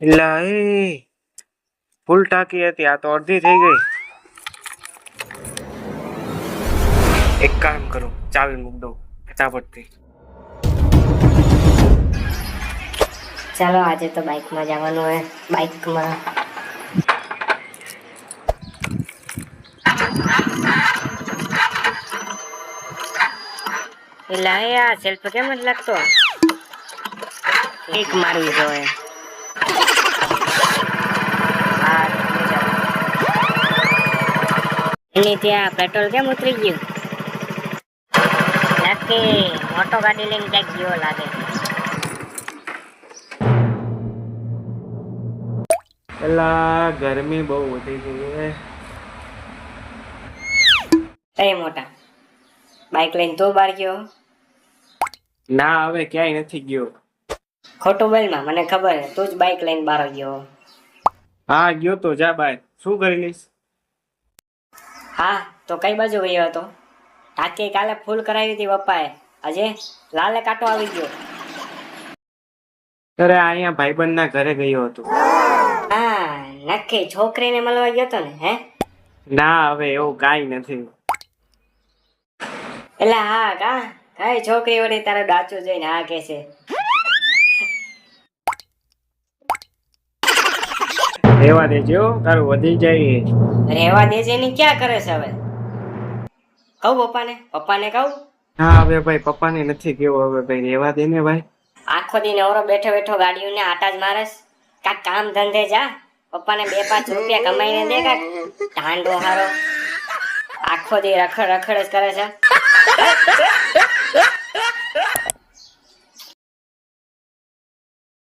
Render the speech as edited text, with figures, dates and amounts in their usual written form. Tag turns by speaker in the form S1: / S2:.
S1: એલા એ ફૂલ ટાંકી હતી, આ તો અડધી થઈ ગઈ. એક કામ કરું, ચાવી મૂક દઉં ફટાફટથી.
S2: ચાલો આજે તો બાઇકમાં જવાનું હે. બાઇકમાં એલા આ સેલ્ફ કેમ જ લાગતો એક મારવી જોઈએ. એની ત્યાં પેટ્રોલ કેમ ઉતરી ગયું? નક્કી મોટો ગાડી લઈને ક્યાંક ગયો લાગે.
S1: એલા ગરમી બહુ વધી ગઈ હે.
S2: એ મોટા બાઇક લઈને તું બહાર ગયો?
S1: ના, હવે ક્યાંય નથી ગયો.
S2: ખોટું બોલમાં, મને ખબર હે તું જ બાઇક લઈને બહાર ગયો.
S1: હા ગયો તો, જા બાય. શું કરી લઈશ?
S2: હા તો કઈ બાજુ ગયો હતો? ટાંકી કાલે ફૂલ કરાવી હતી પપ્પાએ, આજે લાલે કાંટો આવી ગયો.
S1: અરે અહીંયા ભાઈબંધના ઘરે ગયો હતો.
S2: હા નક્કી છોકરીને મળવા ગયો તો ને? હે
S1: ના, હવે એવું કાંઈ નથી.
S2: એટલે હા કઈ છોકરી વળી તારે ડાચું જોઈને હા કે છે.
S1: રહેવા દેજો, તારું વધી જાય.
S2: રહેવા દેજે ની ક્યાં કરે છે હવે? કહું પપ્પાને કહું?
S1: હા હવે ભાઈ, પપ્પાને નથી કેવું. હવે ભાઈ રહેવા દે ને ભાઈ.
S2: આખો દી નવરો બેઠો બેઠો ગાડીઓને આટા જ મારસ. કાક કામ ધંધે જા, પપ્પાને 2-5 રૂપિયા કમાઈને દે. કાક ઢાંડો હારો આખો દી રખડ રખડ જ કરે છે.